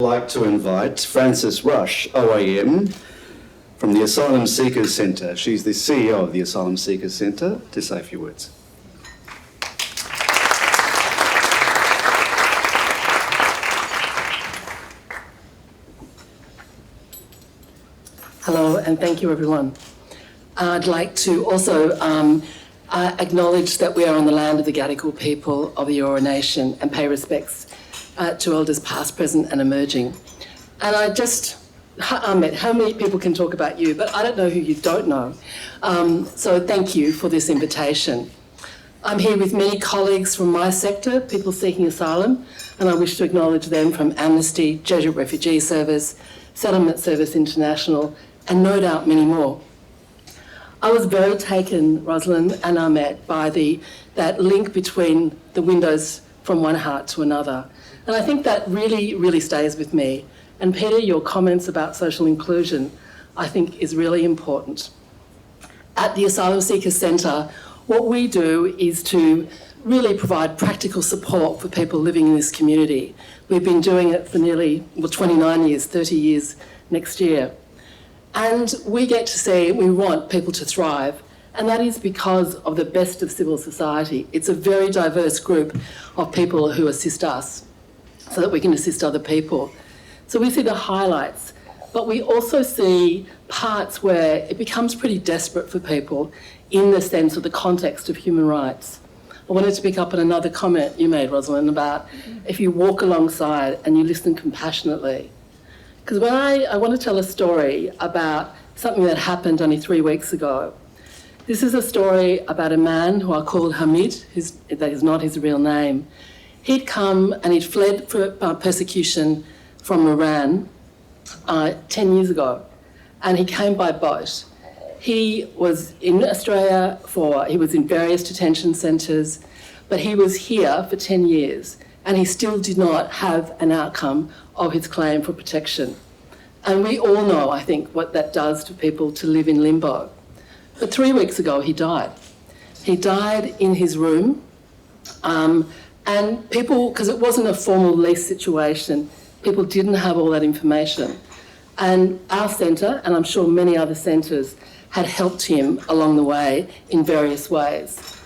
I'd like to invite Frances Rush OAM from the Asylum Seekers Centre. She's the CEO of the Asylum Seekers Centre to say a few words. Hello, and thank you, everyone. I'd like to also acknowledge that we are on the land of the Gadigal people of the Eora Nation and pay respects to elders past, present and emerging. And Ahmed, how many people can talk about you, but I don't know who you don't know. So thank you for this invitation. I'm here with many colleagues from my sector, people seeking asylum, and I wish to acknowledge them from Amnesty, Jesuit Refugee Service, Settlement Service International, and no doubt many more. I was very taken, Rosalind and Ahmed, by that link between the windows from one heart to another. And I think that really, really stays with me. And Peter, your comments about social inclusion, I think is really important. At the Asylum Seekers Centre, what we do is to really provide practical support for people living in this community. We've been doing it for nearly 29 years, 30 years next year. And we get to see, we want people to thrive, and that is because of the best of civil society. It's a very diverse group of people who assist us so that we can assist other people. So we see the highlights, but we also see parts where it becomes pretty desperate for people in the sense of the context of human rights. I wanted to pick up on another comment you made, Rosalind, about if you walk alongside and you listen compassionately. Because I want to tell a story about something that happened only 3 weeks ago. This is a story about a man who I called Hamid, that is not his real name. He'd come and he'd fled for persecution from Iran 10 years ago, and he came by boat. He was in Australia he was in various detention centres, but he was here for 10 years, and he still did not have an outcome of his claim for protection. And we all know, I think, what that does to people to live in limbo. But 3 weeks ago, he died. He died in his room, and people, because it wasn't a formal lease situation, people didn't have all that information. And our centre, and I'm sure many other centres, had helped him along the way in various ways.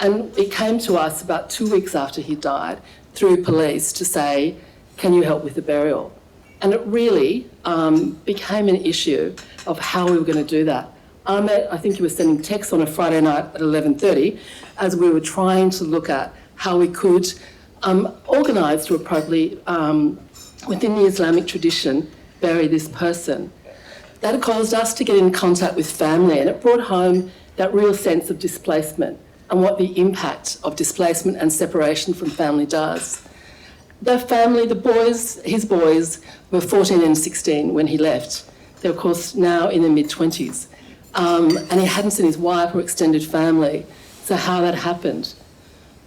And it came to us about 2 weeks after he died through police to say, can you help with the burial? And it really became an issue of how we were going to do that. Ahmed, I think you were sending texts on a Friday night at 11:30 as we were trying to look at how we could organise to appropriately, within the Islamic tradition, bury this person. That caused us to get in contact with family, and it brought home that real sense of displacement and what the impact of displacement and separation from family does. The family, his boys were 14 and 16 when he left. They're, of course, now in their mid-20s. And he hadn't seen his wife or extended family. So how that happened.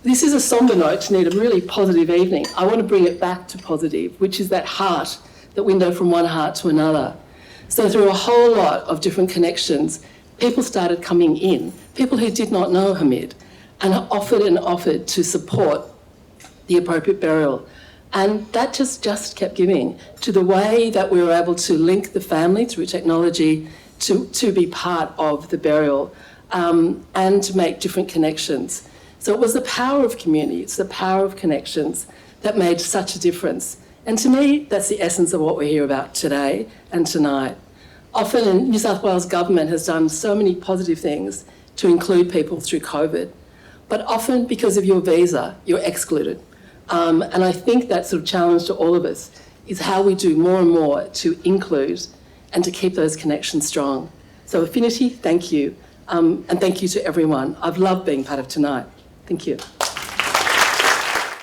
This is a sombre note to need a really positive evening. I want to bring it back to positive, which is that heart, that window from one heart to another. So through a whole lot of different connections, people started coming in, people who did not know Hamid, and offered to support the appropriate burial. And that just kept giving to the way that we were able to link the family through technology to be part of the burial and to make different connections. So it was the power of community, it's the power of connections that made such a difference. And to me, that's the essence of what we hear about today and tonight. Often, and New South Wales government has done so many positive things to include people through COVID, but often because of your visa, you're excluded. And I think that sort of challenge to all of us is how we do more and more to include and to keep those connections strong. So Affinity, thank you. And thank you to everyone. I've loved being part of tonight. Thank you.